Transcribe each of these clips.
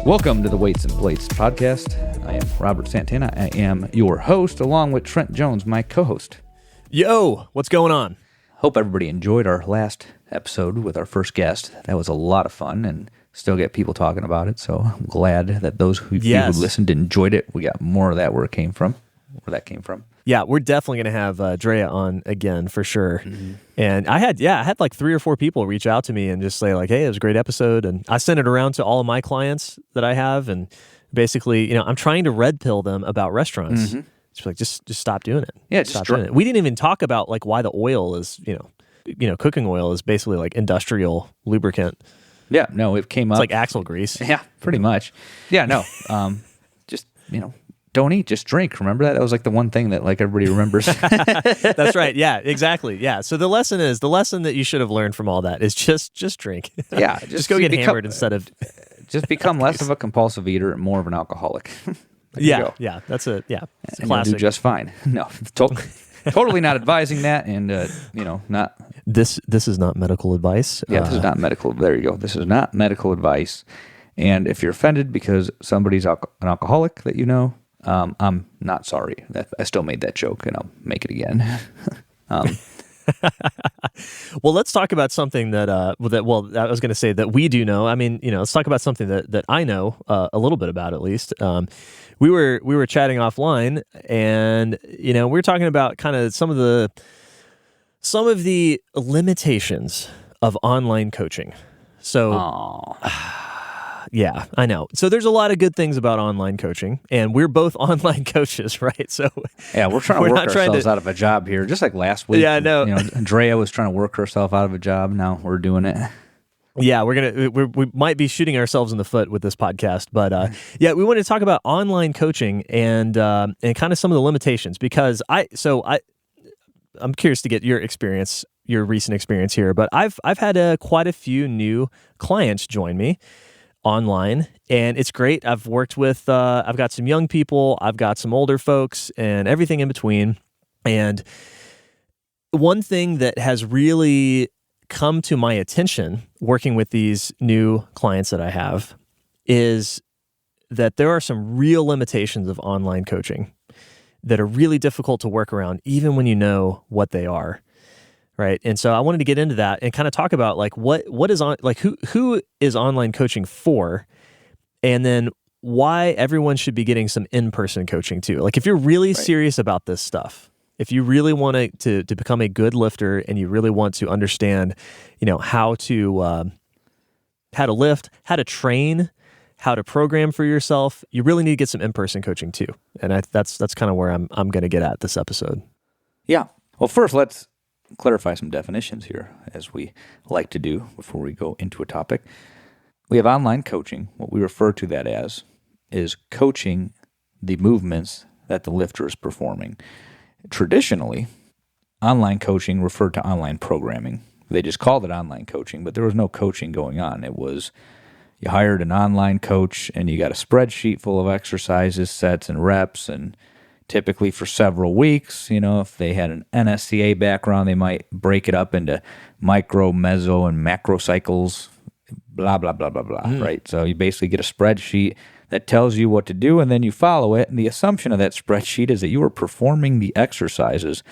Welcome to the Weights and Plates podcast. I am Robert Santana. I am your host, along with Trent Jones, my co-host. Yo, what's going on? Hope everybody enjoyed our last episode with our first guest. That was a lot of fun and still get people talking about it. So I'm glad that those who listened enjoyed it. We got more of that where that came from. Yeah, we're definitely going to have Drea on again for sure. Mm-hmm. And I had like 3 or 4 people reach out to me and just say like, hey, it was a great episode. And I sent it around to all of my clients that I have. And basically, I'm trying to red pill them about restaurants. Mm-hmm. It's like, just stop doing it. Yeah, stop doing it. We didn't even talk about like why the oil is, cooking oil is basically like industrial lubricant. Yeah, no, it came up. It's like axle grease. Yeah, pretty much. Yeah, no, just, don't eat, just drink. Remember that? That was like the one thing that like everybody remembers. That's right. Yeah, exactly. Yeah. So the lesson that you should have learned from all that is just drink. Yeah. Just go get hammered instead of... Just become less of a compulsive eater and more of an alcoholic. Yeah. It's and classic. You'll do just fine. No, totally not advising that, and not. This is not medical advice. Yeah, this is not medical. There you go. This is not medical advice. And if you're offended because somebody's an alcoholic that you know, I'm not sorry. I still made that joke, and I'll make it again. Well, let's talk about something that I was going to say that we do know. I mean, let's talk about something that I know a little bit about, at least. We were chatting offline, and we were talking about kind of some of the limitations of online coaching. So, yeah, I know. So there's a lot of good things about online coaching, and we're both online coaches, right? So yeah, we're trying to work ourselves out of a job here, just like last week. Yeah, I know. Drea was trying to work herself out of a job. Now we're doing it. Yeah, we might be shooting ourselves in the foot with this podcast, but we wanted to talk about online coaching and kind of some of the limitations, because I'm curious to get your recent experience here, but I've had quite a few new clients join me online, and it's great. I've worked with, I've got some young people, I've got some older folks, and everything in between. And one thing that has really come to my attention working with these new clients that I have is that there are some real limitations of online coaching that are really difficult to work around, even when you know what they are. Right. And so I wanted to get into that and kind of talk about like what is on, like who is online coaching for, and then why everyone should be getting some in-person coaching too. Like if you're really serious about this stuff, if you really want to become a good lifter and you really want to understand, how to lift, how to train, how to program for yourself, you really need to get some in-person coaching too. And that's kind of where I'm going to get at this episode. Yeah. Well, first let's clarify some definitions here, as we like to do before we go into a topic. We have online coaching. What we refer to that as is coaching the movements that the lifter is performing. Traditionally, online coaching referred to online programming. They just called it online coaching, but there was no coaching going on. It was you hired an online coach and you got a spreadsheet full of exercises, sets, and reps, and typically for several weeks. If they had an NSCA background, they might break it up into micro, meso, and macro cycles, blah, blah, blah, blah, blah, right? So you basically get a spreadsheet that tells you what to do, and then you follow it. And the assumption of that spreadsheet is that you are performing the exercises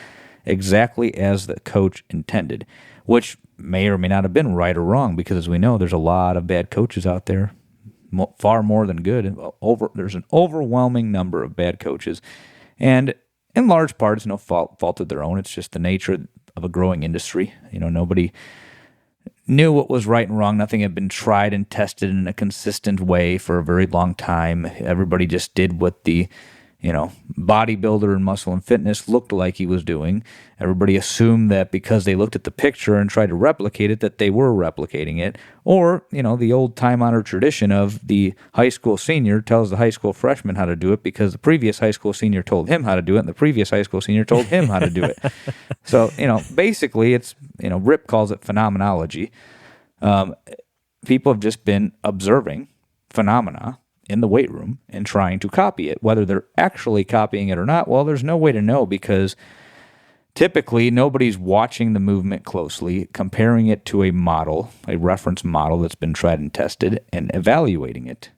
exactly as the coach intended, which may or may not have been right or wrong, because as we know, there's a lot of bad coaches out there, far more than good. There's an overwhelming number of bad coaches. And in large part, it's no fault of their own. It's just the nature of a growing industry. Nobody knew what was right and wrong. Nothing had been tried and tested in a consistent way for a very long time. Everybody just did what the bodybuilder and muscle and fitness looked like he was doing. Everybody assumed that because they looked at the picture and tried to replicate it, that they were replicating it. Or, the old time-honored tradition of the high school senior tells the high school freshman how to do it because the previous high school senior told him how to do it, and the previous high school senior told him how to do it. So, basically it's, Rip calls it phenomenology. People have just been observing phenomena in the weight room and trying to copy it. Whether they're actually copying it or not, well, there's no way to know, because typically nobody's watching the movement closely, comparing it to a model, a reference model that's been tried and tested, and evaluating it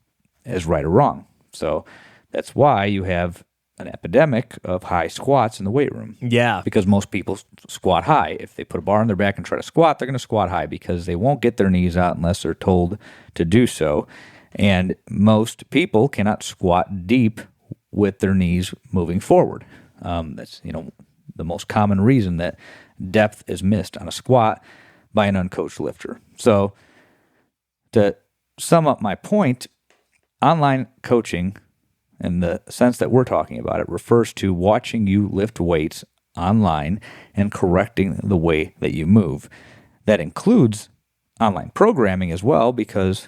as right or wrong. So that's why you have an epidemic of high squats in the weight room. Yeah. Because most people squat high. If they put a bar on their back and try to squat, they're going to squat high because they won't get their knees out unless they're told to do so. And most people cannot squat deep with their knees moving forward. That's, the most common reason that depth is missed on a squat by an uncoached lifter. So to sum up my point, online coaching, in the sense that we're talking about it, refers to watching you lift weights online and correcting the way that you move. That includes online programming as well because,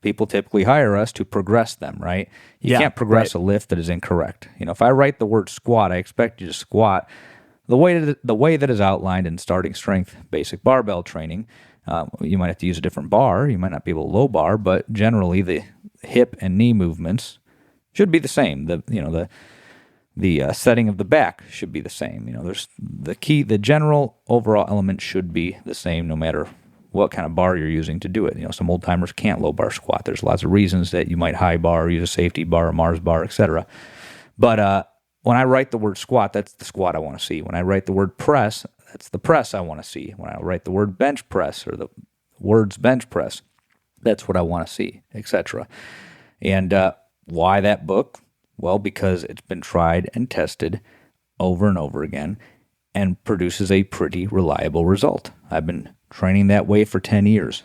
people typically hire us to progress them, right? You can't progress a lift that is incorrect. If I write the word squat, I expect you to squat the way that is outlined in starting strength basic barbell training. You might have to use a different bar. You might not be able to low bar, but generally the hip and knee movements should be the same. The setting of the back should be the same. There's the general overall element should be the same no matter what kind of bar you're using to do it. Some old timers can't low bar squat. There's lots of reasons that you might high bar, use a safety bar, a Mars bar, etc. But when I write the word squat, that's the squat I want to see. When I write the word press, that's the press I want to see. When I write the word bench press or the words bench press, that's what I want to see, etc. And why that book? Well, because it's been tried and tested over and over again and produces a pretty reliable result. I've been training that way for 10 years.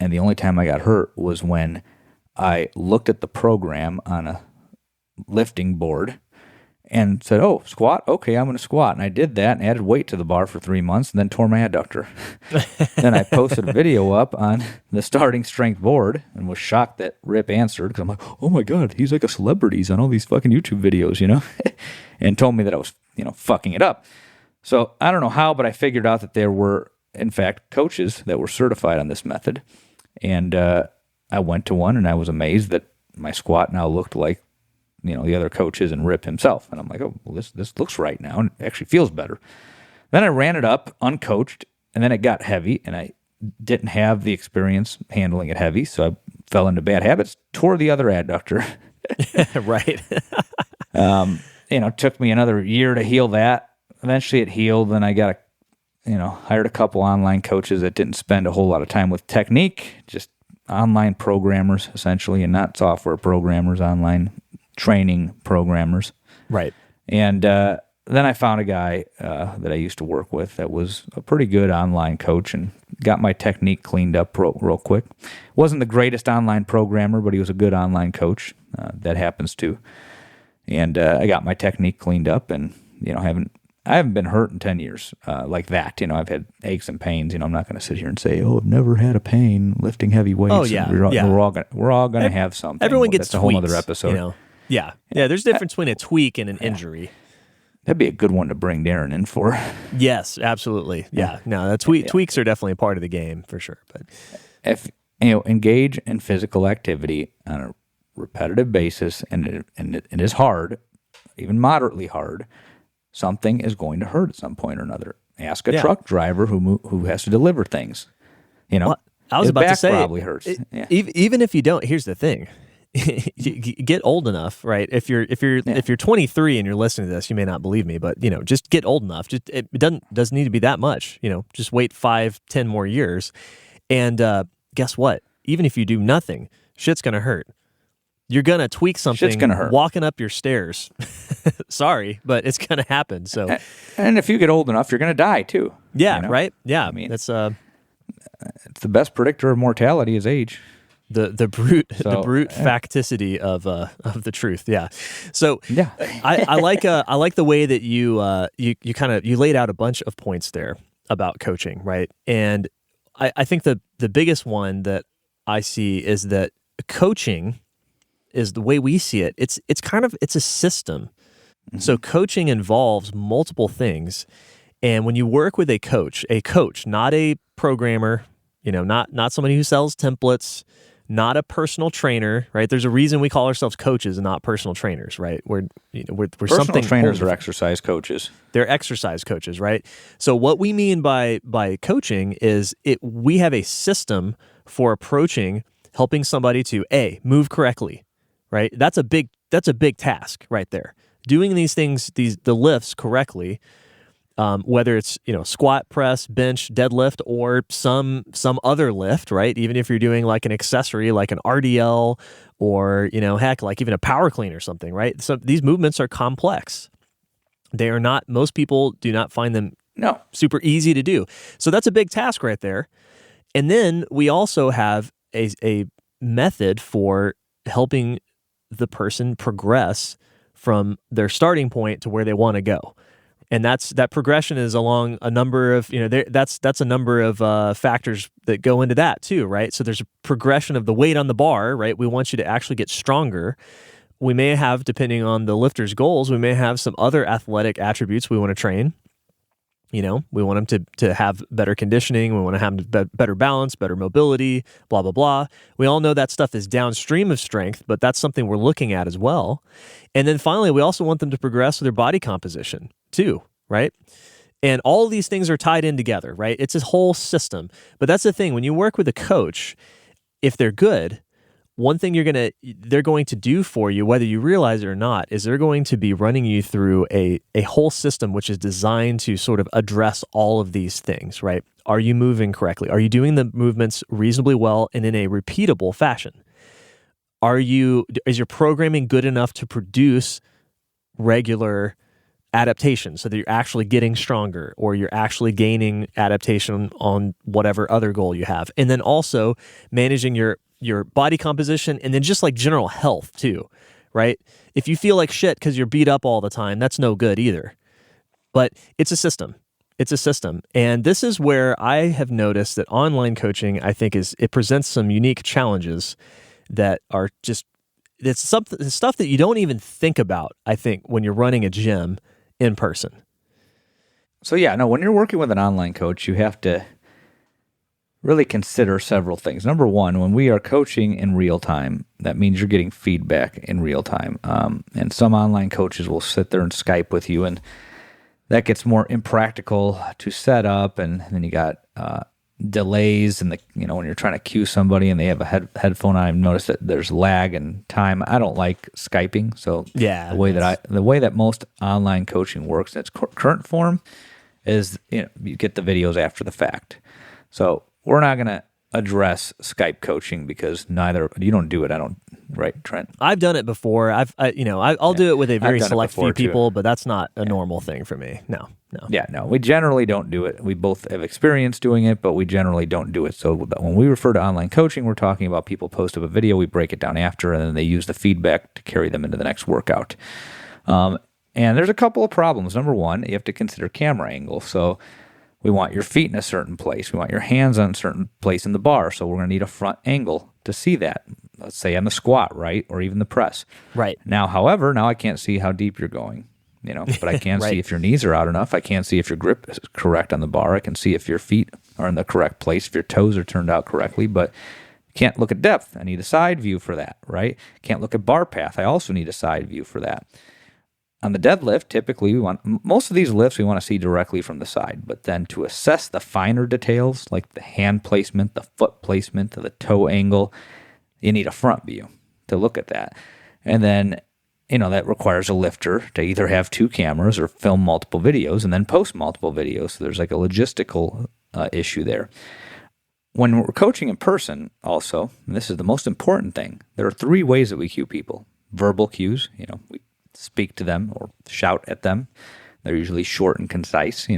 And the only time I got hurt was when I looked at the program on a lifting board and said, oh, squat? Okay, I'm going to squat. And I did that and added weight to the bar for 3 months and then tore my adductor. Then I posted a video up on the starting strength board and was shocked that Rip answered because I'm like, oh my God, he's like a celebrity. He's on all these fucking YouTube videos, and told me that I was, fucking it up. So I don't know how, but I figured out that there were, in fact, coaches that were certified on this method. And I went to one and I was amazed that my squat now looked like, the other coaches and Rip himself. And I'm like, oh, well, this looks right now and it actually feels better. Then I ran it up uncoached and then it got heavy and I didn't have the experience handling it heavy. So I fell into bad habits, tore the other adductor. Right. It took me another year to heal that. Eventually it healed. Then I got hired a couple online coaches that didn't spend a whole lot of time with technique, just online programmers essentially, and not software programmers, online training programmers. Right. And then I found a guy that I used to work with that was a pretty good online coach and got my technique cleaned up real quick. Wasn't the greatest online programmer, but he was a good online coach. That happens too. And I got my technique cleaned up and, I haven't been hurt in 10 years like that. I've had aches and pains. I'm not going to sit here and say, oh, I've never had a pain lifting heavy weights. Oh, yeah. We're all going to have something. Everyone gets That's a tweaks, whole other episode. Yeah. There's a difference between a tweak and an injury. That'd be a good one to bring Darren in for. Yes, absolutely. Yeah. No, tweaks are definitely a part of the game for sure. But if engage in physical activity on a repetitive basis, and it is hard, even moderately hard, something is going to hurt at some point or another. Ask a truck driver who has to deliver things. Well, I was his about back to say, probably hurts. Even if you don't, here's the thing. You get old enough, right? If you're 23 and you're listening to this, you may not believe me, but just get old enough. It doesn't need to be that much. Just wait 5-10 more years, and guess what? Even if you do nothing, shit's gonna hurt. You're gonna tweak something. Shit's gonna hurt. Walking up your stairs. Sorry, but it's gonna happen. So, and if you get old enough, you're gonna die too. Yeah. Right. Yeah. I mean, that's it's the best predictor of mortality is age. The brute facticity of the truth. Yeah. So yeah, I like the way that you laid out a bunch of points there about coaching, right? And I think the biggest one that I see is that coaching is the way we see it. It's a system. Mm-hmm. So coaching involves multiple things. And when you work with a coach, not a programmer, not somebody who sells templates, not a personal trainer, right? There's a reason we call ourselves coaches and not personal trainers, right? We're Personal something trainers are exercise coaches. They're exercise coaches, right? So what we mean by coaching is we have a system for approaching helping somebody to move correctly, right? That's a big task right there. Doing these things, the lifts correctly, whether it's squat, press, bench, deadlift, or some other lift, right? Even if you're doing like an accessory, like an RDL, or heck, like even a power clean or something, right? So these movements are complex. They are not. Most people do not find them super easy to do. So that's a big task right there. And then we also have a method for helping the person progress from their starting point to where they want to go. And that progression is along a number of, that's a number of factors that go into that too, right? So there's a progression of the weight on the bar, right? We want you to actually get stronger. We may have, depending on the lifter's goals, we may have some other athletic attributes we want to train. We want them to have better conditioning. We want to have better balance, better mobility, blah, blah, blah. We all know that stuff is downstream of strength, but that's something we're looking at as well. And then finally, we also want them to progress with their body composition too, right? And all of these things are tied in together, right? It's a whole system. But that's the thing. When you work with a coach, if they're good, one thing they're going to do for you, whether you realize it or not, is they're going to be running you through a whole system which is designed to sort of address all of these things, right? Are you moving correctly? Are you doing the movements reasonably well and in a repeatable fashion? Is your programming good enough to produce regular adaptation so that you're actually getting stronger or you're actually gaining adaptation on whatever other goal you have? And then also managing your body composition, and then just like general health too, right? If you feel like shit because you're beat up all the time, that's no good either. But it's a system. It's a system. And this is where I have noticed that online coaching, I think, it presents some unique challenges that are just, it's stuff that you don't even think about, I think, when you're running a gym in person. So when you're working with an online coach, you have to really consider several things. Number one, when we are coaching in real time, that means you're getting feedback in real time. And some online coaches will sit there and Skype with you, and that gets more impractical to set up. And then you got delays, and when you're trying to cue somebody and they have a headphone on, I've noticed that there's lag and time. I don't like Skyping, so the way that most online coaching works in its current form is you get the videos after the fact. So we're not going to address Skype coaching because you don't do it. I don't, right, Trent? I've done it before. I'll do it with a very select few people, but that's not a normal thing for me. No. Yeah, no, we generally don't do it. We both have experience doing it, but we generally don't do it. So when we refer to online coaching, we're talking about people post up a video, we break it down after, and then they use the feedback to carry them into the next workout. And there's a couple of problems. Number one, you have to consider camera angle. So we want your feet in a certain place. We want your hands on a certain place in the bar. So we're going to need a front angle to see that. Let's say on the squat, right? Or even the press. Right. However, I can't see how deep you're going, but I can right. see if your knees are out enough. I can't see if your grip is correct on the bar. I can see if your feet are in the correct place, if your toes are turned out correctly, but can't look at depth. I need a side view for that, right? Can't look at bar path. I also need a side view for that. On the deadlift, typically most of these lifts we want to see directly from the side, but then to assess the finer details like the hand placement, the foot placement, the toe angle, you need a front view to look at that. And then, that requires a lifter to either have two cameras or film multiple videos and then post multiple videos. So there's like a logistical issue there. When we're coaching in person also, and this is the most important thing, there are three ways that we cue people. Verbal cues, we speak to them or shout at them. They're usually short and concise,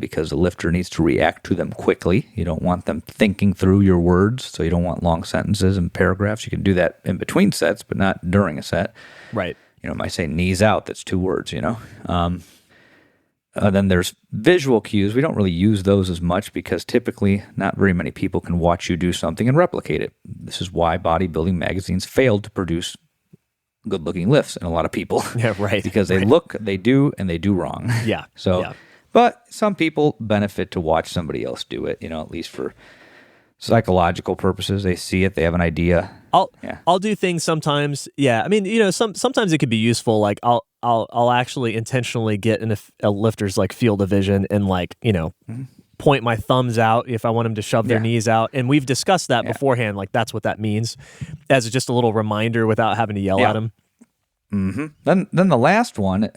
because the lifter needs to react to them quickly. You don't want them thinking through your words, so you don't want long sentences and paragraphs. You can do that in between sets, but not during a set. Right. Might say knees out, that's 2 words, Then there's visual cues. We don't really use those as much because typically not very many people can watch you do something and replicate it. This is why bodybuilding magazines failed to produce good-looking lifts in a lot of people. Yeah, right. Because they do, and they do wrong. Yeah. So, But some people benefit to watch somebody else do it, at least for psychological purposes. They see it, they have an idea. I'll do things sometimes. Yeah, I mean, sometimes it could be useful. Like I'll actually intentionally get in a lifter's like field of vision and like point my thumbs out if I want them to shove their knees out. And we've discussed that beforehand. Like that's what that means, as just a little reminder without having to yell at them. Mm-hmm. Then the last one.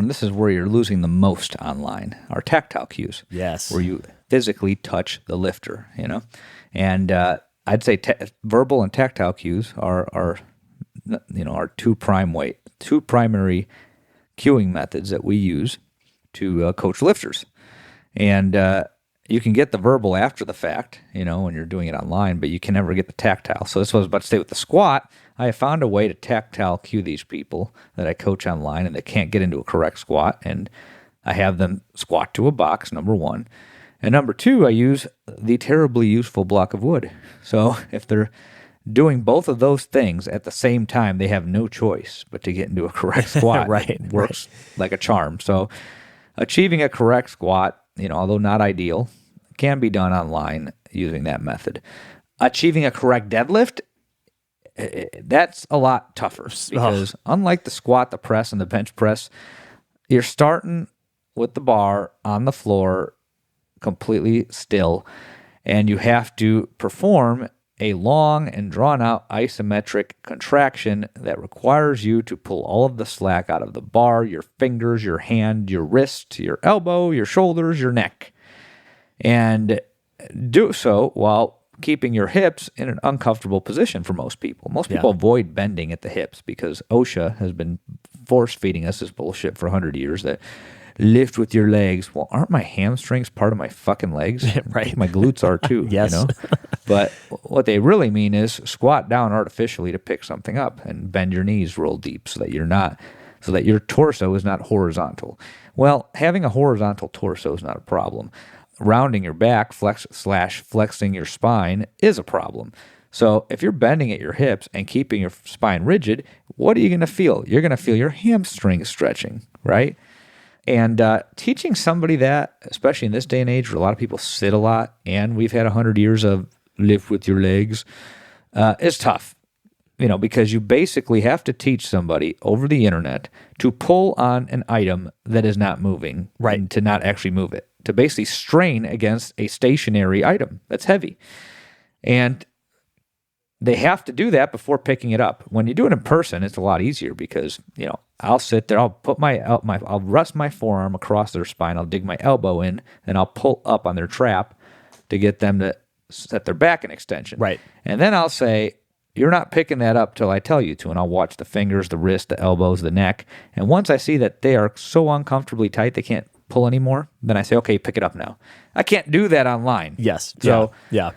This is where you're losing the most online. Are tactile cues. Yes, where you physically touch the lifter. And I'd say verbal and tactile cues are our two primary cueing methods that we use to coach lifters. And you can get the verbal after the fact, when you're doing it online, but you can never get the tactile. So this was about to say with the squat, I have found a way to tactile cue these people that I coach online and they can't get into a correct squat. And I have them squat to a box, number one. And number two, I use the terribly useful block of wood. So if they're doing both of those things at the same time, they have no choice but to get into a correct squat. It works like a charm. So achieving a correct squat, although not ideal, can be done online using that method. Achieving a correct deadlift, that's a lot tougher because unlike the squat, the press, and the bench press, you're starting with the bar on the floor completely still, and you have to perform a long and drawn-out isometric contraction that requires you to pull all of the slack out of the bar, your fingers, your hand, your wrist, your elbow, your shoulders, your neck, and do so while keeping your hips in an uncomfortable position for most people. Most people avoid bending at the hips because OSHA has been force-feeding us this bullshit for 100 years that lift with your legs. Well, aren't my hamstrings part of my fucking legs? Right. My glutes are too. Yes. But what they really mean is squat down artificially to pick something up and bend your knees real deep so that your torso is not horizontal. Well, having a horizontal torso is not a problem. Rounding your back flexing your spine is a problem. So if you're bending at your hips and keeping your spine rigid, what are you going to feel? You're going to feel your hamstrings stretching, right? And teaching somebody that, especially in this day and age where a lot of people sit a lot and we've had 100 years of lift with your legs, is tough, because you basically have to teach somebody over the internet to pull on an item that is not moving, right? And to not actually move it, to basically strain against a stationary item that's heavy. And they have to do that before picking it up. When you do it in person, it's a lot easier because, I'll sit there, I'll put I'll rest my forearm across their spine, I'll dig my elbow in, and I'll pull up on their trap to get them to set their back in extension. Right. And then I'll say, you're not picking that up till I tell you to, and I'll watch the fingers, the wrist, the elbows, the neck. And once I see that they are so uncomfortably tight they can't pull anymore, then I say, okay, pick it up now. I can't do that online. Yes. So yeah.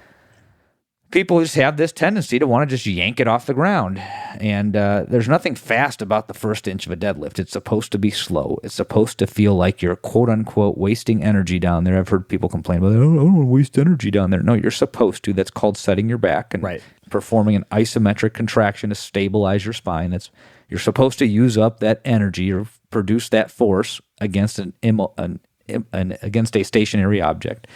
People just have this tendency to want to just yank it off the ground. And there's nothing fast about the first inch of a deadlift. It's supposed to be slow. It's supposed to feel like you're quote-unquote wasting energy down there. I've heard people complain about, I don't want to waste energy down there. No, you're supposed to. That's called setting your back and performing an isometric contraction to stabilize your spine. You're supposed to use up that energy or produce that force against against a stationary object.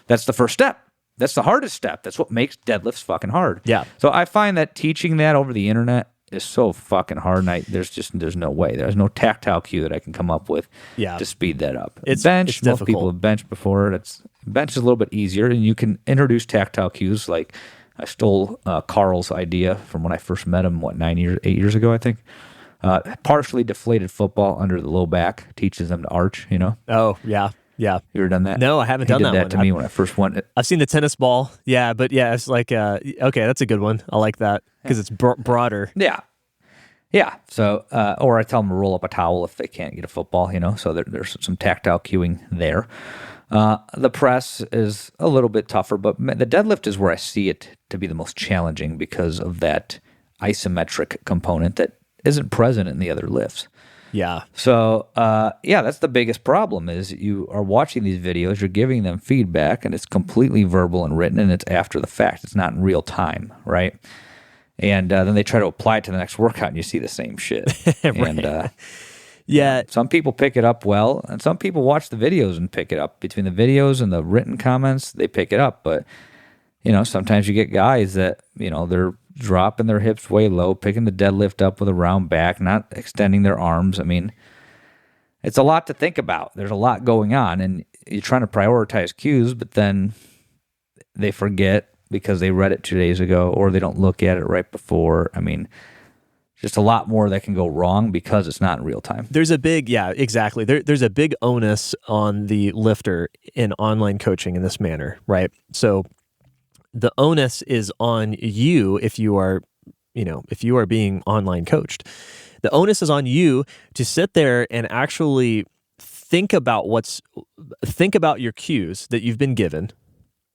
That's the first step. That's the hardest step. That's what makes deadlifts fucking hard. Yeah. So I find that teaching that over the internet is so fucking hard, and there's no way. There's no tactile cue that I can come up with to speed that up. It's most difficult. People have benched before. Bench is a little bit easier, and you can introduce tactile cues. Like I stole Carl's idea from when I first met him, 8 years ago, I think. Partially deflated football under the low back teaches them to arch, Oh, yeah. Yeah. You ever done that? No, I haven't done that one. He did that to me when I first went. I've seen the tennis ball. Yeah, but yeah, it's like, okay, that's a good one. I like that because it's broader. Yeah. Yeah. So, or I tell them to roll up a towel if they can't get a football, so there's some tactile cueing there. The press is a little bit tougher, but the deadlift is where I see it to be the most challenging because of that isometric component that isn't present in the other lifts. Yeah. So, that's the biggest problem is you are watching these videos, you're giving them feedback, and it's completely verbal and written, and it's after the fact. It's not in real time, right? And then they try to apply it to the next workout, and you see the same shit. Right. And some people pick it up well, and some people watch the videos and pick it up. Between the videos and the written comments, they pick it up. But, sometimes you get guys that, they're dropping their hips way low, picking the deadlift up with a round back, not extending their arms. I mean, it's a lot to think about. There's a lot going on, and you're trying to prioritize cues, but then they forget because they read it 2 days ago, or they don't look at it right before. I mean, just a lot more that can go wrong because it's not in real time. There's a big, exactly. There's a big onus on the lifter in online coaching in this manner, right? So the onus is on you if you are being online coached. The onus is on you to sit there and actually think about your cues that you've been given,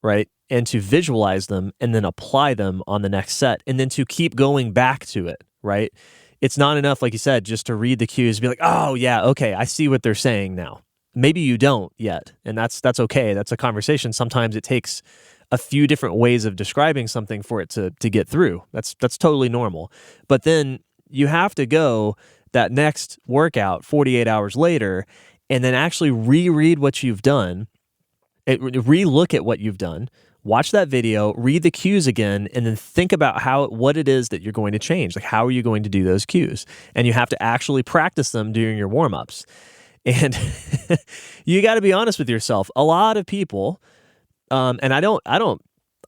right? And to visualize them and then apply them on the next set, and then to keep going back to it, right? It's not enough, like you said, just to read the cues and be like, oh yeah, okay, I see what they're saying now. Maybe you don't yet, and that's okay. That's a conversation. Sometimes it takes a few different ways of describing something for it to get through. That's totally normal. But then you have to go that next workout 48 hours later and then actually reread what you've done, re-look at what you've done, watch that video, read the cues again, and then think about what it is that you're going to change. Like, how are you going to do those cues? And you have to actually practice them during your warm-ups. And you got to be honest with yourself. A lot of people, and I don't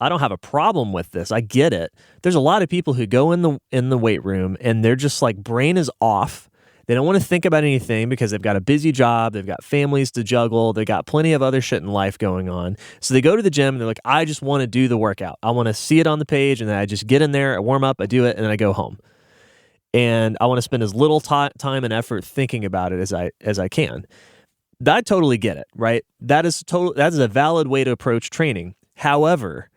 have a problem with this. I get it. There's a lot of people who go in the weight room and they're just like, brain is off. They don't want to think about anything because they've got a busy job, they've got families to juggle, they've got plenty of other shit in life going on. So they go to the gym and they're like, I just want to do the workout. I want to see it on the page, and then I just get in there, I warm up, I do it, and then I go home. And I want to spend as little time and effort thinking about it as I can. I totally get it, right? That is a valid way to approach training. However,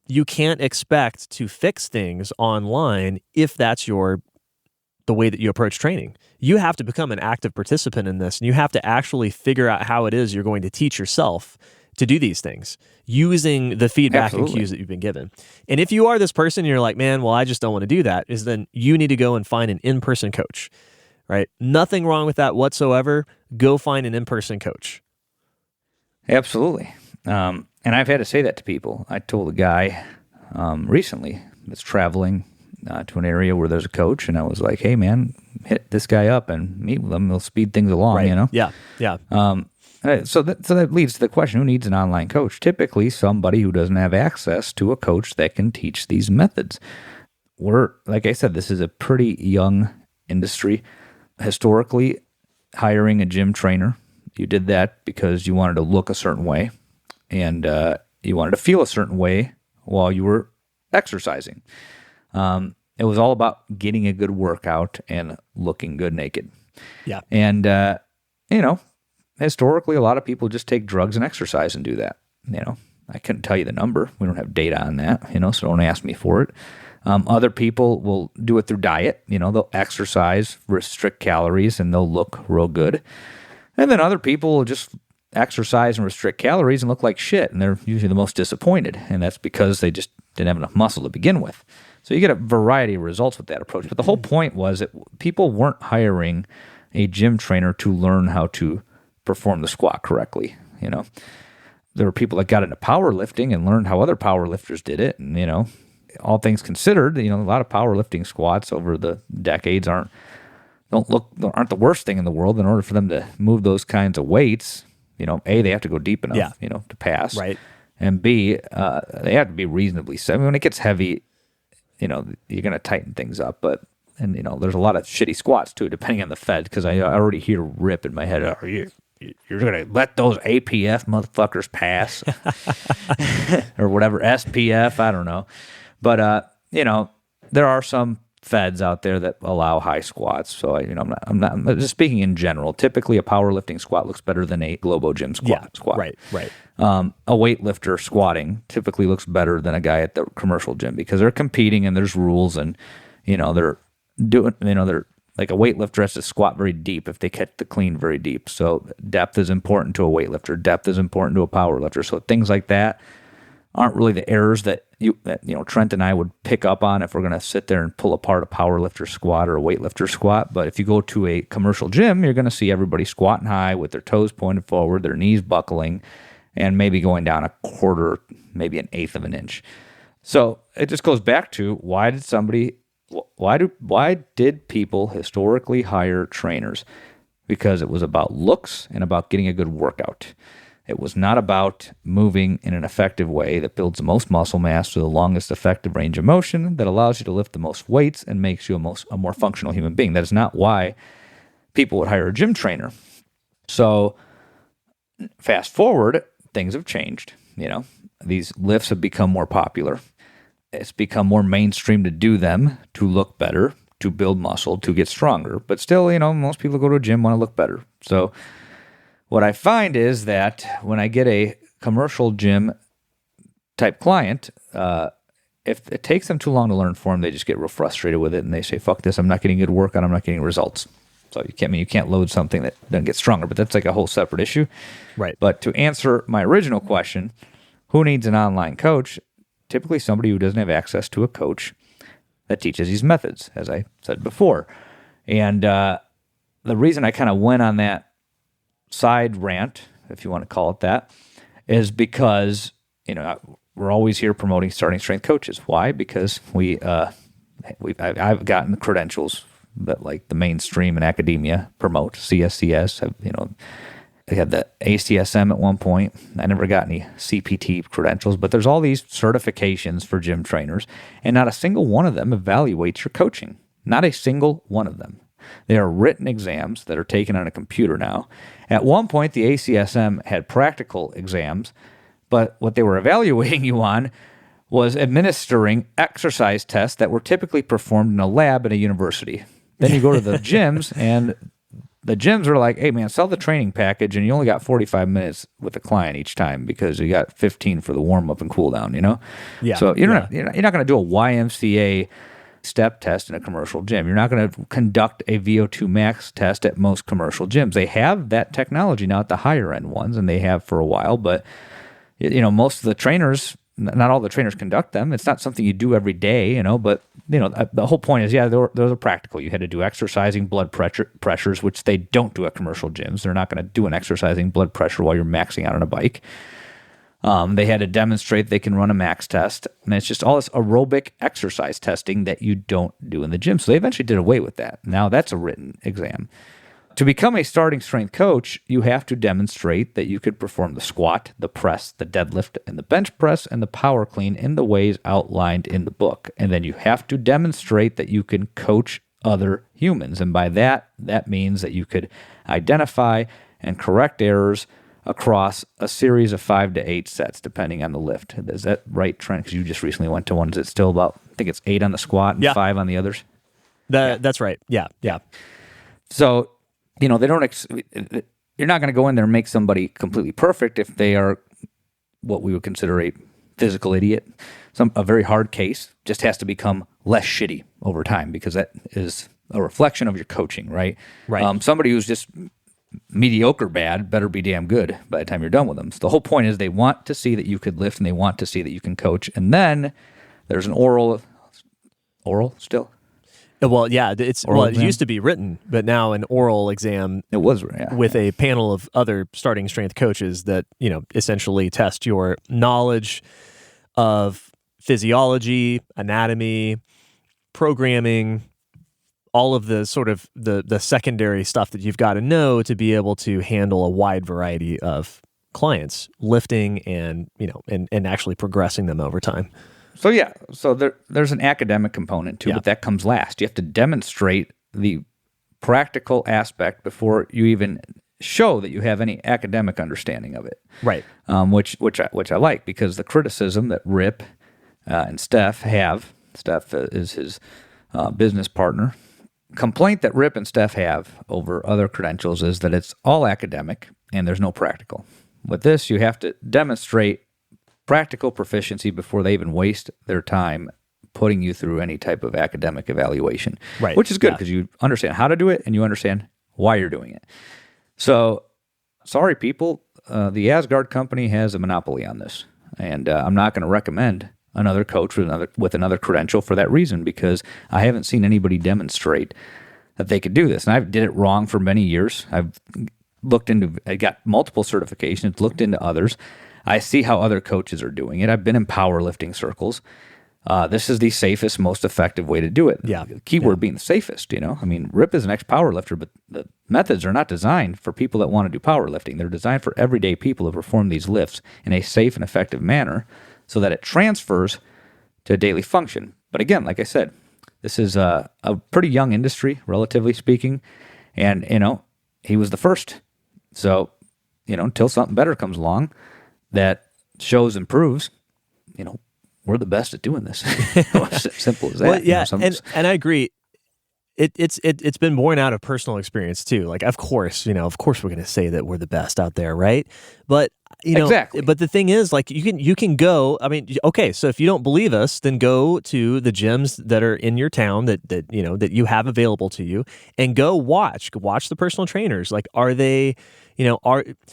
you can't expect to fix things online if that's the way that you approach training. You have to become an active participant in this, and you have to actually figure out how it is you're going to teach yourself to do these things using the feedback and cues that you've been given. And if you are this person and you're like, man, well, I just don't want to do that, is then you need to go and find an in-person coach, right? Nothing wrong with that whatsoever. Go find an in-person coach. Absolutely. And I've had to say that to people. I told a guy recently that's traveling to an area where there's a coach, and I was like, hey, man, hit this guy up and meet with him. They'll speed things along, right. Yeah. So that leads to the question, who needs an online coach? Typically, somebody who doesn't have access to a coach that can teach these methods. Like I said, this is a pretty young industry. Historically, hiring a gym trainer, you did that because you wanted to look a certain way, and you wanted to feel a certain way while you were exercising. It was all about getting a good workout and looking good naked. Yeah. And, historically, a lot of people just take drugs and exercise and do that. I couldn't tell you the number. We don't have data on that, so don't ask me for it. Other people will do it through diet. They'll exercise, restrict calories, and they'll look real good. And then other people will just exercise and restrict calories and look like shit, and they're usually the most disappointed. And that's because they just didn't have enough muscle to begin with. So you get a variety of results with that approach. But the whole point was that people weren't hiring a gym trainer to learn how to perform the squat correctly. There were people that got into powerlifting and learned how other powerlifters did it. And, all things considered, a lot of powerlifting squats over the decades aren't the worst thing in the world. In order for them to move those kinds of weights, A, they have to go deep enough, to pass. Right. And B, they have to be reasonably safe. When it gets heavy, you're going to tighten things up. And there's a lot of shitty squats too, depending on the fed, because I already hear rip in my head. You're going to let those APF motherfuckers pass or whatever, SPF, I don't know. But, there are some feds out there that allow high squats. So, I'm just speaking in general. Typically, a powerlifting squat looks better than a Globo Gym squat. Right. A weightlifter squatting typically looks better than a guy at the commercial gym because they're competing and there's rules, and, they're doing, they're like a weightlifter has to squat very deep if they catch the clean very deep. So depth is important to a weightlifter. Depth is important to a powerlifter. So things like that aren't really the errors that Trent and I would pick up on if we're going to sit there and pull apart a powerlifter squat or a weightlifter squat. But if you go to a commercial gym, you're going to see everybody squatting high with their toes pointed forward, their knees buckling, and maybe going down a quarter, maybe an eighth of an inch. So it just goes back to why did people historically hire trainers? Because it was about looks and about getting a good workout. It was not about moving in an effective way that builds the most muscle mass to the longest effective range of motion that allows you to lift the most weights and makes you a more functional human being. That is not why people would hire a gym trainer. So fast forward, things have changed. These lifts have become more popular. It's become more mainstream to do them, to look better, to build muscle, to get stronger. But still, most people go to a gym want to look better. So what I find is that when I get a commercial gym type client, if it takes them too long to learn form, they just get real frustrated with it and they say, fuck this, I'm not getting good workout, I'm not getting results. So you can't load something that doesn't get stronger, but that's like a whole separate issue. Right. But to answer my original question, who needs an online coach? Typically somebody who doesn't have access to a coach that teaches these methods, as I said before. And the reason I kind of went on that side rant, if you want to call it that, is because, we're always here promoting starting strength coaches. Why? Because I've gotten the credentials that like the mainstream and academia promote, CSCS. They had the ACSM at one point. I never got any CPT credentials, but there's all these certifications for gym trainers, and not a single one of them evaluates your coaching. Not a single one of them. They are written exams that are taken on a computer now. At one point, the ACSM had practical exams, but what they were evaluating you on was administering exercise tests that were typically performed in a lab at a university. Then you go to the gyms, and the gyms are like, hey, man, sell the training package, and you only got 45 minutes with the client each time because you got 15 for the warm-up and cool-down, Yeah. So you're not going to do a YMCA step test in a commercial gym. You're not going to conduct a VO2 max test at most commercial gyms. They have that technology now at the higher-end ones, and they have for a while, but most of the trainers, not all the trainers conduct them. It's not something you do every day, but the whole point is, those are practical. You had to do exercising blood pressures, which they don't do at commercial gyms. They're not going to do an exercising blood pressure while you're maxing out on a bike. They had to demonstrate they can run a max test, and it's just all this aerobic exercise testing that you don't do in the gym. So they eventually did away with that. Now that's a written exam. To become a starting strength coach, you have to demonstrate that you could perform the squat, the press, the deadlift, and the bench press, and the power clean in the ways outlined in the book. And then you have to demonstrate that you can coach other humans. And by that means that you could identify and correct errors across a series of 5 to 8 sets, depending on the lift. Is that right, Trent? Because you just recently went to one. Is it still about, I think it's 8 on the squat and 5 on the others? That's right. Yeah. So, they don't. You're not going to go in there and make somebody completely perfect if they are what we would consider a physical idiot. A very hard case just has to become less shitty over time, because that is a reflection of your coaching, right? Right. Somebody who's just mediocre bad better be damn good by the time you're done with them. So the whole point is they want to see that you could lift, and they want to see that you can coach. And then there's an oral still. Well, yeah, it used to be written, but now an oral exam. It was with a panel of other starting strength coaches that essentially test your knowledge of physiology, anatomy, programming, all of the sort of the secondary stuff that you've got to know to be able to handle a wide variety of clients, lifting and actually progressing them over time. So there's an academic component too, but that comes last. You have to demonstrate the practical aspect before you even show that you have any academic understanding of it. Right. Which I like, because the criticism that Rip and Steph have, Steph is his business partner, complaint that Rip and Steph have over other credentials is that it's all academic and there's no practical. With this, you have to demonstrate practical proficiency before they even waste their time putting you through any type of academic evaluation, right? Which is good, because you understand how to do it and you understand why you're doing it. So, sorry, people, the Asgard company has a monopoly on this, and I'm not going to recommend another coach with another credential for that reason, because I haven't seen anybody demonstrate that they could do this. And I did it wrong for many years. I've I got multiple certifications, looked into others. I see how other coaches are doing it. I've been in powerlifting circles. This is the safest, most effective way to do it. Yeah. The keyword being the safest, I mean, Rip is an ex-powerlifter, but the methods are not designed for people that want to do powerlifting. They're designed for everyday people to perform these lifts in a safe and effective manner so that it transfers to daily function. But again, like I said, this is a pretty young industry, relatively speaking, and, he was the first. So, until something better comes along that shows and proves, we're the best at doing this. Simple as that. Well, yeah, and I agree. It's been born out of personal experience too. Like, of course we're going to say that we're the best out there, right? But exactly. But the thing is, like, you can go. I mean, okay, so if you don't believe us, then go to the gyms that are in your town that you have available to you, and go watch the personal trainers. Like, are they?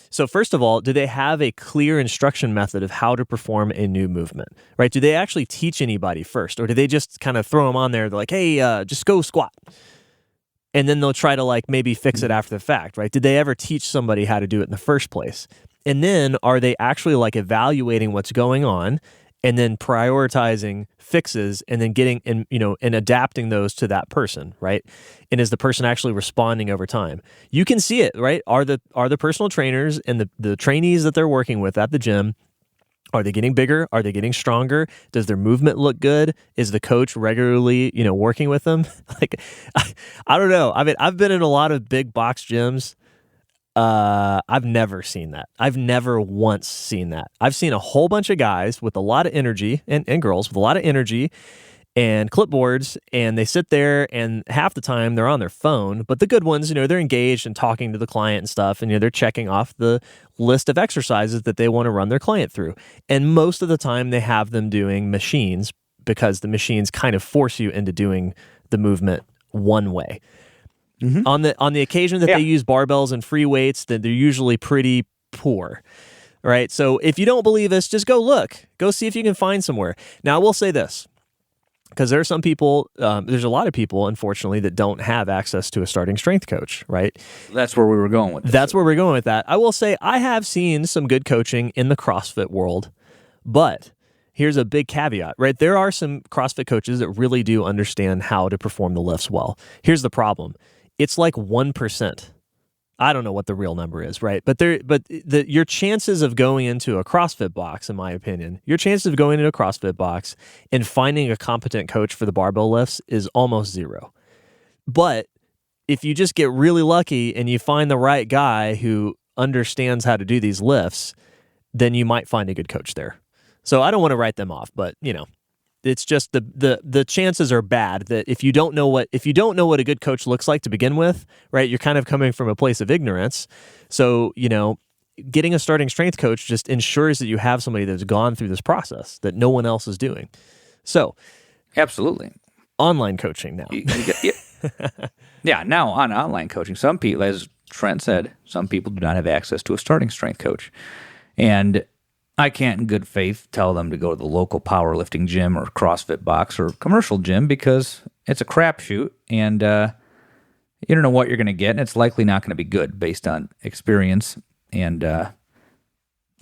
So first of all, do they have a clear instruction method of how to perform a new movement, right? Do they actually teach anybody first, or do they just kind of throw them on there? They're like, hey, just go squat. And then they'll try to like maybe fix it after the fact, right? Did they ever teach somebody how to do it in the first place? And then are they actually like evaluating what's going on and then prioritizing fixes and then getting and adapting those to that person, right? And is the person actually responding over time? You can see it, right? Are the personal trainers and the trainees that they're working with at the gym, are they getting bigger? Are they getting stronger? Does their movement look good? Is the coach regularly, working with them? Like, I don't know. I mean, I've been in a lot of big box gyms. I've never seen that. I've never once seen that. I've seen a whole bunch of guys with a lot of energy and girls with a lot of energy and clipboards, and they sit there, and half the time they're on their phone. But the good ones, they're engaged and talking to the client and stuff, and they're checking off the list of exercises that they want to run their client through. And most of the time they have them doing machines because the machines kind of force you into doing the movement one way. Mm-hmm. On the occasion that they use barbells and free weights, then they're usually pretty poor, right? So if you don't believe us, just go look. Go see if you can find somewhere. Now, I will say this, because there are some people, there's a lot of people, unfortunately, that don't have access to a starting strength coach, right? That's where we were going with this. That's where we're going with that. I will say I have seen some good coaching in the CrossFit world, but here's a big caveat, right? There are some CrossFit coaches that really do understand how to perform the lifts well. Here's the problem. It's like 1%. I don't know what the real number is, right? But your chances of going into a CrossFit box, in my opinion, your chances of going into a CrossFit box and finding a competent coach for the barbell lifts is almost zero. But if you just get really lucky and you find the right guy who understands how to do these lifts, then you might find a good coach there. So I don't want to write them off, but it's just the chances are bad that if you don't know what a good coach looks like to begin with, right? You're kind of coming from a place of ignorance. So, getting a starting strength coach just ensures that you have somebody that's gone through this process that no one else is doing. So, absolutely. Online coaching now. Yeah, now on online coaching, some people, as Trent said, some people do not have access to a starting strength coach. And I can't in good faith tell them to go to the local powerlifting gym or CrossFit box or commercial gym because it's a crapshoot and you don't know what you're going to get, and it's likely not going to be good based on experience and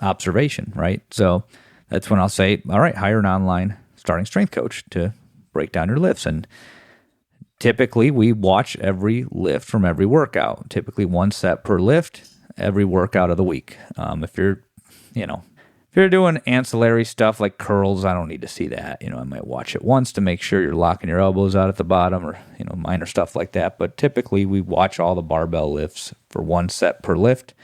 observation, right? So that's when I'll say, all right, hire an online starting strength coach to break down your lifts. And typically we watch every lift from every workout, typically 1 set per lift every workout of the week. If you're doing ancillary stuff like curls, I don't need to see that. I might watch it once to make sure you're locking your elbows out at the bottom or, minor stuff like that. But typically we watch all the barbell lifts for 1 set per lift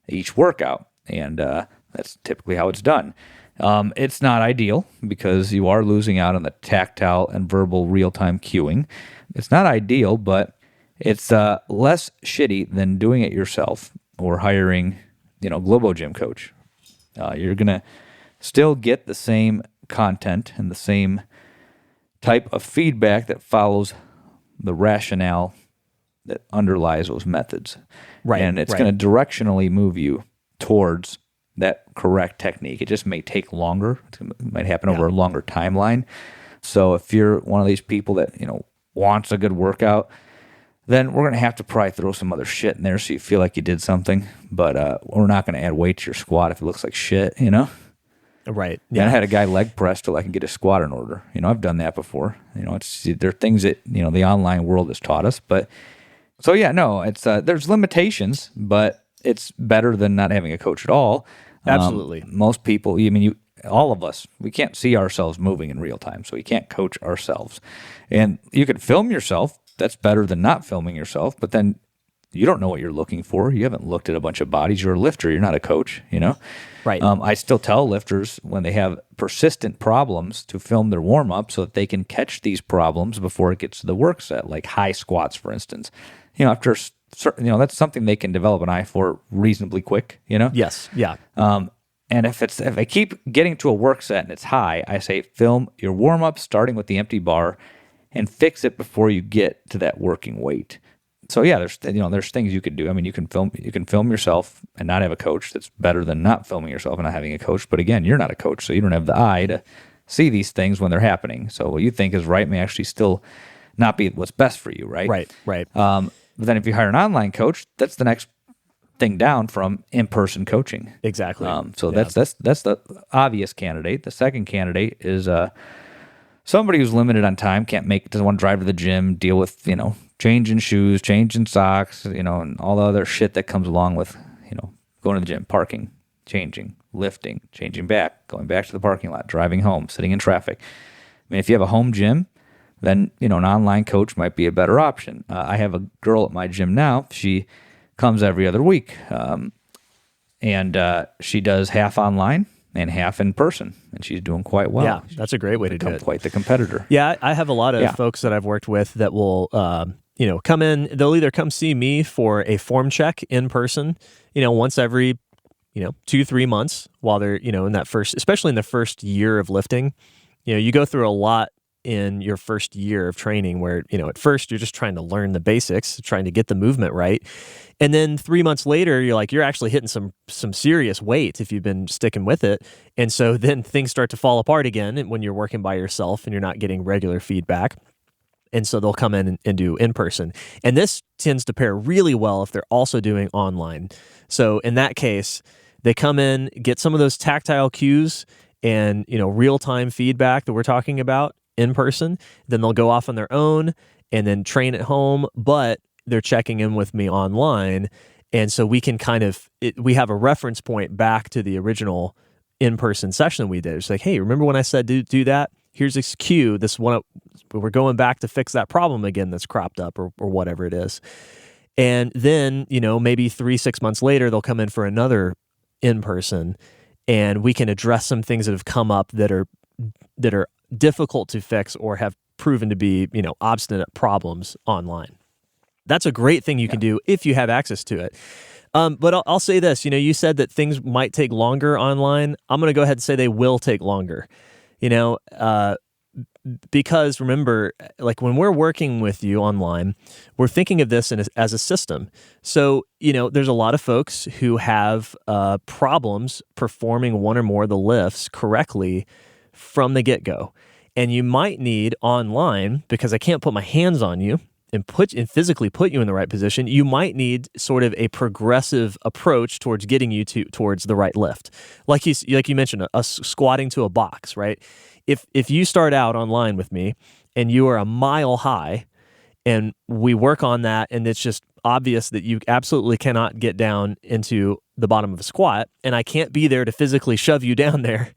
each workout. And that's typically how it's done. It's not ideal because you are losing out on the tactile and verbal real-time cueing. It's not ideal, but it's less shitty than doing it yourself or hiring, Globo Gym coach. You're going to still get the same content and the same type of feedback that follows the rationale that underlies those methods. Right. And it's going to directionally move you towards that correct technique. It just may take longer. It might happen over a longer timeline. So if you're one of these people that, wants a good workout, then we're going to have to probably throw some other shit in there so you feel like you did something. But we're not going to add weight to your squat if it looks like shit, Right. Yeah. Yeah. I had a guy leg press till I can get his squat in order. I've done that before. There are things that, the online world has taught us. But so, yeah, no, it's there's limitations, but it's better than not having a coach at all. Absolutely. Most people, all of us, we can't see ourselves moving in real time, so we can't coach ourselves. And you can film yourself. That's better than not filming yourself, but then you don't know what you're looking for. You haven't looked at a bunch of bodies. You're a lifter. You're not a coach, Right. I still tell lifters when they have persistent problems to film their warm-up so that they can catch these problems before it gets to the work set, like high squats, for instance. After certain, that's something they can develop an eye for reasonably quick, Yes. Yeah. And if I keep getting to a work set and it's high, I say film your warm-up starting with the empty bar and fix it before you get to that working weight. So yeah, there's things you could do. I mean, you can film yourself and not have a coach. That's better than not filming yourself and not having a coach. But again, you're not a coach, so you don't have the eye to see these things when they're happening. So what you think is right may actually still not be what's best for you, right? Right. But then if you hire an online coach, that's the next thing down from in-person coaching. Exactly. So that's the obvious candidate. The second candidate is somebody who's limited on time, doesn't want to drive to the gym, deal with changing shoes, changing socks, and all the other shit that comes along with going to the gym, parking, changing, lifting, changing back, going back to the parking lot, driving home, sitting in traffic. I mean, if you have a home gym, then an online coach might be a better option. I have a girl at my gym now. She comes every other week, and she does half online and half in person, and she's doing quite well. Yeah, that's a great way to do it. Quite the competitor. Yeah, I have a lot of folks that I've worked with that will, come in. They'll either come see me for a form check in person, once every, 2-3 months while they're, in that first, especially in the first year of lifting. You go through a lot in your first year of training where, at first you're just trying to learn the basics, trying to get the movement right. And then 3 months later, you're actually hitting some serious weight if you've been sticking with it. And so then things start to fall apart again when you're working by yourself and you're not getting regular feedback. And so they'll come in and do in person. And this tends to pair really well if they're also doing online. So in that case, they come in, get some of those tactile cues and, real-time feedback that we're talking about in person. Then they'll go off on their own and then train at home, but they're checking in with me online. And so we can we have a reference point back to the original in-person session we did. It's like, hey, remember when I said do that? Here's this cue. This one, we're going back to fix that problem again that's cropped up or whatever it is. And then, maybe 3-6 months later, they'll come in for another in-person and we can address some things that have come up that are difficult to fix or have proven to be, obstinate problems online. That's a great thing you can do if you have access to it. But I'll say this, you said that things might take longer online. I'm going to go ahead and say they will take longer, because remember, like when we're working with you online, we're thinking of this as a system. So, there's a lot of folks who have problems performing one or more of the lifts correctly from the get-go. And you might need online, because I can't put my hands on you and physically put you in the right position, you might need sort of a progressive approach towards getting you towards the right lift. Like you mentioned, squatting to a box, right? If you start out online with me and you are a mile high and we work on that and it's just obvious that you absolutely cannot get down into the bottom of a squat and I can't be there to physically shove you down there,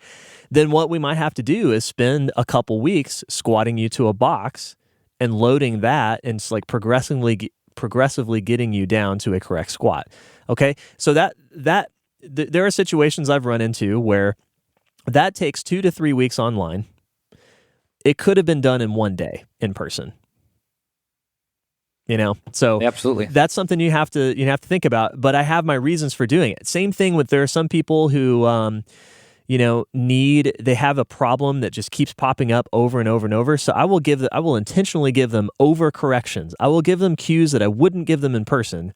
then what we might have to do is spend a couple weeks squatting you to a box and loading that and it's like progressively getting you down to a correct squat. Okay, so there are situations I've run into where that takes 2 to 3 weeks online. It could have been done in 1 day in person. So absolutely, that's something you have to think about. But I have my reasons for doing it. Same thing with there are some people who they have a problem that just keeps popping up over and over and over. So I will intentionally give them overcorrections. I will give them cues that I wouldn't give them in person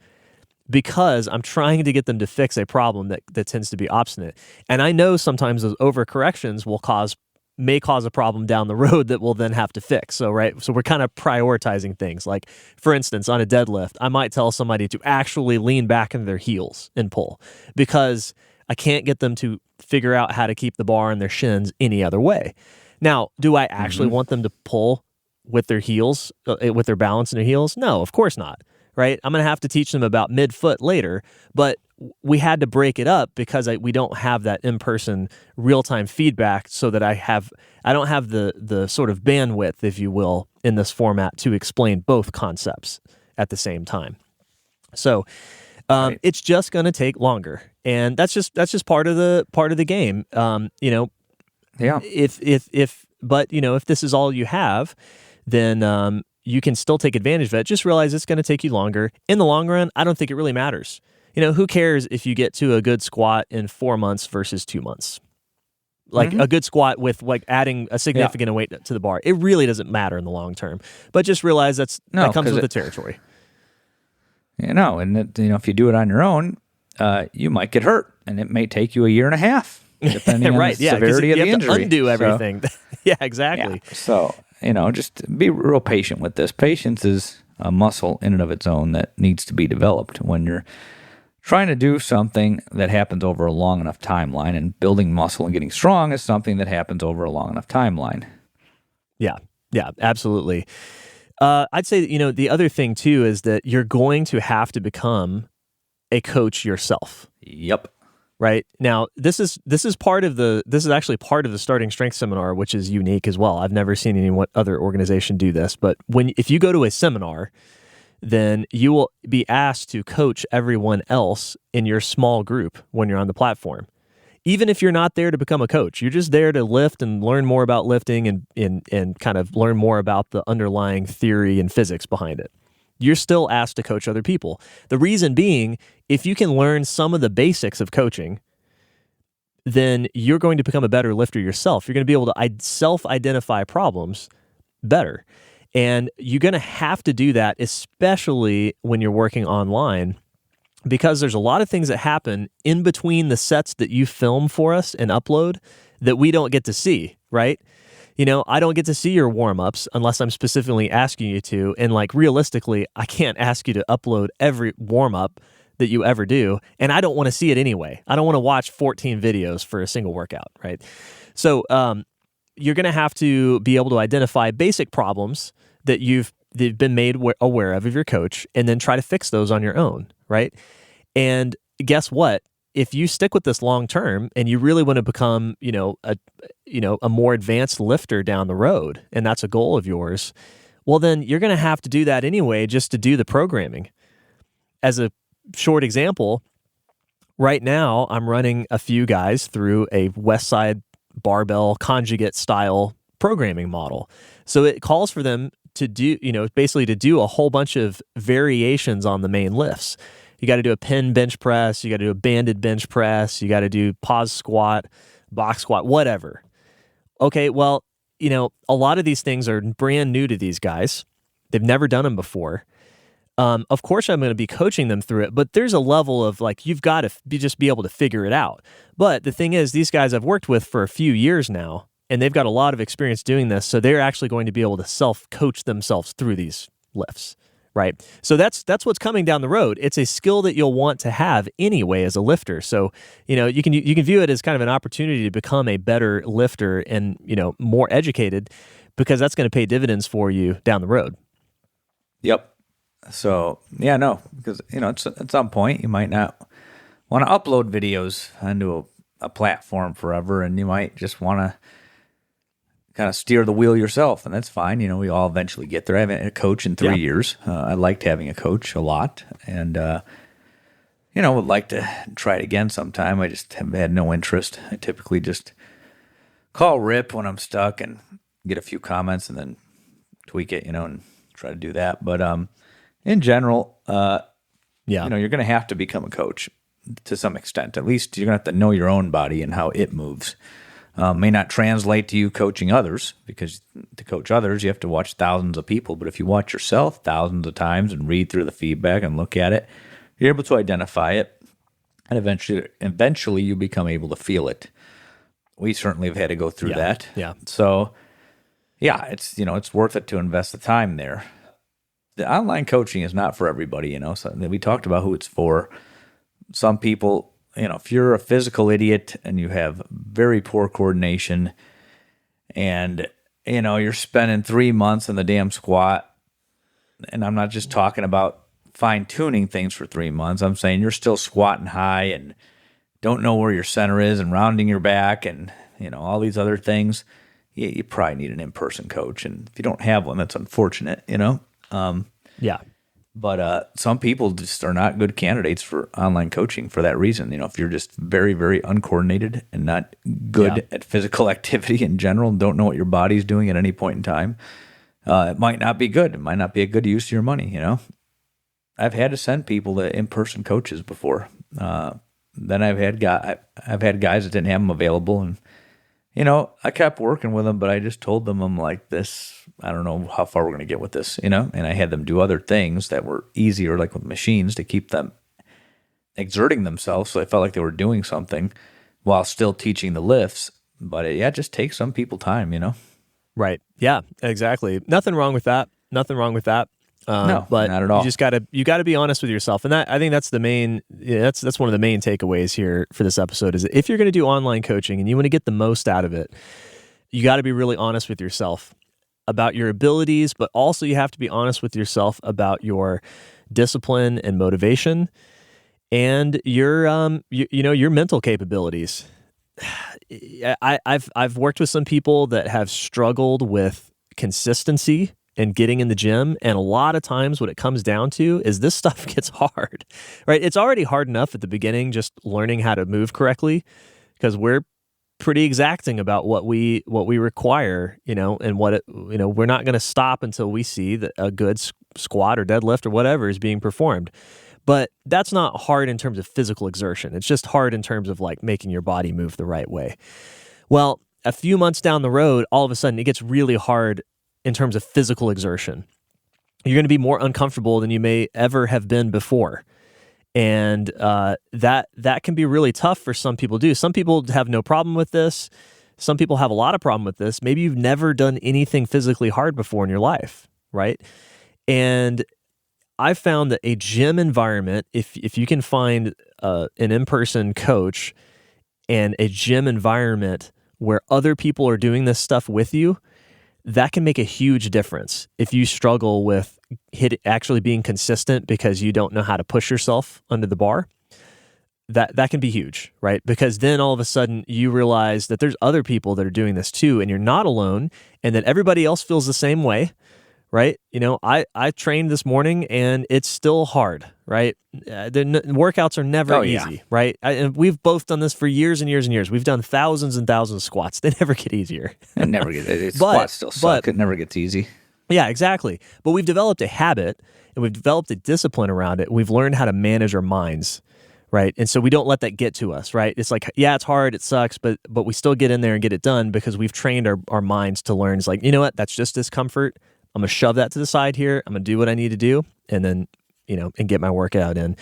because I'm trying to get them to fix a problem that tends to be obstinate. And I know sometimes those overcorrections will cause may cause a problem down the road that we'll then have to fix. So, right. So we're kind of prioritizing things. Like, for instance, on a deadlift, I might tell somebody to actually lean back into their heels and pull because I can't get them to figure out how to keep the bar on their shins any other way. Now, do I actually want them to pull with their heels, with their balance in their heels? No, of course not. Right. I'm going to have to teach them about midfoot later, but we had to break it up because we don't have that in-person real-time feedback, so that I don't have the sort of bandwidth, if you will, in this format to explain both concepts at the same time. So Right. it's just going to take longer, and that's just part of the game. Yeah. If this is all you have, then you can still take advantage of it. Just realize it's going to take you longer. In the long run, I don't think it really matters. Who cares if you get to a good squat in 4 months versus 2 months? Like a good squat with like adding a significant weight to the bar. It really doesn't matter in the long term. But just realize that comes with the territory. And if you do it on your own, you might get hurt, and it may take you a year and a half, depending on the severity of the injury. You have to undo everything. Yeah, exactly. Yeah. So, just be real patient with this. Patience is a muscle in and of its own that needs to be developed when you're trying to do something that happens over a long enough timeline, and building muscle and getting strong is something that happens over a long enough timeline. Yeah, absolutely. I'd say, the other thing too is that you're going to have to become a coach yourself. Yep. Right now, this is actually part of the Starting Strength Seminar, which is unique as well. I've never seen any other organization do this, but if you go to a seminar, then you will be asked to coach everyone else in your small group when you're on the platform. Even if you're not there to become a coach, you're just there to lift and learn more about lifting and kind of learn more about the underlying theory and physics behind it. You're still asked to coach other people. The reason being, if you can learn some of the basics of coaching, then you're going to become a better lifter yourself. You're going to be able to self-identify problems better. And you're going to have to do that, especially when you're working online, because there's a lot of things that happen in between the sets that you film for us and upload that we don't get to see, right? I don't get to see your warm-ups unless I'm specifically asking you to. And realistically, I can't ask you to upload every warm-up that you ever do. And I don't want to see it anyway. I don't want to watch 14 videos for a single workout, right? So you're going to have to be able to identify basic problems that they've been made aware of your coach, and then try to fix those on your own, right? And guess what? If you stick with this long term and you really want to become, a more advanced lifter down the road, and that's a goal of yours, well, then you're going to have to do that anyway just to do the programming. As a short example, right now I'm running a few guys through a Westside barbell conjugate style programming model. So it calls for them to do, basically to do a whole bunch of variations on the main lifts. You got to do a pin bench press, you got to do a banded bench press, you got to do pause squat, box squat, whatever. Okay, well, a lot of these things are brand new to these guys. They've never done them before. Of course, I'm going to be coaching them through it, but there's a level of you've got to just be able to figure it out. But the thing is, these guys I've worked with for a few years now, and they've got a lot of experience doing this, so they're actually going to be able to self-coach themselves through these lifts, right? So that's what's coming down the road. It's a skill that you'll want to have anyway as a lifter. So, you can view it as kind of an opportunity to become a better lifter and, more educated, because that's going to pay dividends for you down the road. Yep. So, because, at some point you might not want to upload videos onto a platform forever, and you might just want to kind of steer the wheel yourself, and that's fine. We all eventually get there. I haven't had a coach in 3 years. I liked having a coach a lot, and, would like to try it again sometime. I just have had no interest. I typically just call Rip when I'm stuck and get a few comments and then tweak it, and try to do that. But in general, you're going to have to become a coach to some extent. At least you're going to have to know your own body and how it moves. May not translate to you coaching others, because to coach others, you have to watch thousands of people. But if you watch yourself thousands of times and read through the feedback and look at it, you're able to identify it, and eventually you become able to feel it. We certainly have had to go through that. Yeah. So, yeah, it's worth it to invest the time there. The online coaching is not for everybody, So we talked about who it's for. Some people, if you're a physical idiot and you have very poor coordination and, you're spending 3 months in the damn squat, and I'm not just talking about fine-tuning things for 3 months. I'm saying you're still squatting high and don't know where your center is and rounding your back and, all these other things. You probably need an in-person coach. And if you don't have one, that's unfortunate, Yeah. But some people just are not good candidates for online coaching for that reason. If you're just very, very uncoordinated and not good at physical activity in general and don't know what your body's doing at any point in time, it might not be good. It might not be a good use of your money, I've had to send people to in-person coaches before. Then I've had guys that didn't have them available, and I kept working with them, but I just told them I'm like this. I don't know how far we're going to get with this, and I had them do other things that were easier, like with machines, to keep them exerting themselves, so they felt like they were doing something while still teaching the lifts. But it just takes some people time, Right. Yeah, exactly. Nothing wrong with that. No, but not at all. You gotta be honest with yourself, and that, I think that's the main. That's one of the main takeaways here for this episode. Is that if you're going to do online coaching and you want to get the most out of it, you got to be really honest with yourself about your abilities, but also you have to be honest with yourself about your discipline and motivation, and your your mental capabilities. I've worked with some people that have struggled with consistency and getting in the gym. And a lot of times what it comes down to is this stuff gets hard, right? It's already hard enough at the beginning, just learning how to move correctly, because we're pretty exacting about what we require, and we're not going to stop until we see that a good squat or deadlift or whatever is being performed. But that's not hard in terms of physical exertion. It's just hard in terms of like making your body move the right way. Well, a few months down the road, all of a sudden it gets really hard in terms of physical exertion. You're going to be more uncomfortable than you may ever have been before. And that can be really tough for some people to do. Some people have no problem with this. Some people have a lot of problem with this. Maybe you've never done anything physically hard before in your life, right? And I've found that a gym environment, if you can find an in-person coach and a gym environment where other people are doing this stuff with you, that can make a huge difference. If you struggle with actually being consistent because you don't know how to push yourself under the bar, that can be huge, right? Because then all of a sudden you realize that there's other people that are doing this too, and you're not alone, and that everybody else feels the same way, right? I trained this morning and it's still hard, right? The workouts are never easy, right? And we've both done this for years and years and years. We've done thousands and thousands of squats. They never get easier. It never gets. Squats still suck. It never gets easy. Yeah, exactly. But we've developed a habit and we've developed a discipline around it. We've learned how to manage our minds, right? And so we don't let that get to us, right? It's like, yeah, it's hard, it sucks, but we still get in there and get it done because we've trained our minds to learn. It's like, you know what? That's just discomfort. I'm going to shove that to the side here. I'm going to do what I need to do and then, and get my workout in.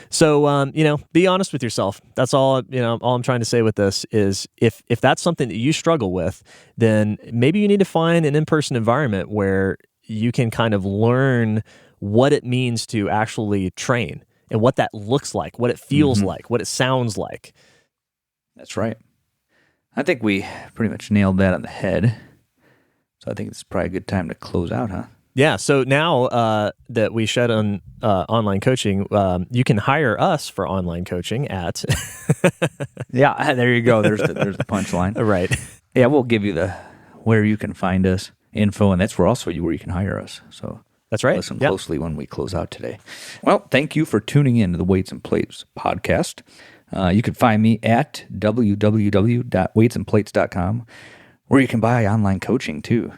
So, be honest with yourself. That's all, all I'm trying to say with this is if that's something that you struggle with, then maybe you need to find an in-person environment where you can kind of learn what it means to actually train and what that looks like, what it feels like, what it sounds like. That's right. I think we pretty much nailed that on the head. So I think it's probably a good time to close out, huh? Yeah. So now that we shed on online coaching, you can hire us for online coaching at. Yeah, there you go. There's the punchline. Right. Yeah, we'll give you where you can find us info, and that's where you can hire us. So that's right. Listen closely when we close out today. Well, thank you for tuning in to the Weights and Plates podcast. You can find me at www.weightsandplates.com. Where you can buy online coaching too.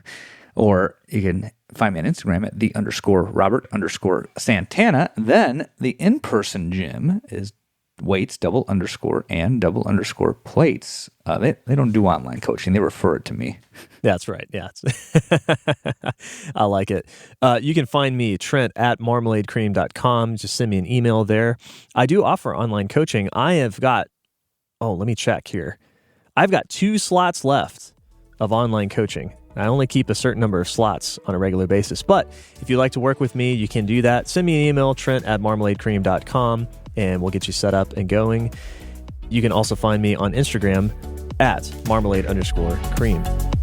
Or you can find me on Instagram at _Robert_Santana. Then the in-person gym is weights _plates. They don't do online coaching. They refer it to me. That's right. Yeah. I like it. You can find me, Trent, at marmaladecream.com. Just send me an email there. I do offer online coaching. I have got, let me check here. I've got 2 slots left of online coaching. I only keep a certain number of slots on a regular basis. But if you'd like to work with me, you can do that. Send me an email, trent@marmaladecream.com, and we'll get you set up and going. You can also find me on Instagram at marmalade_cream.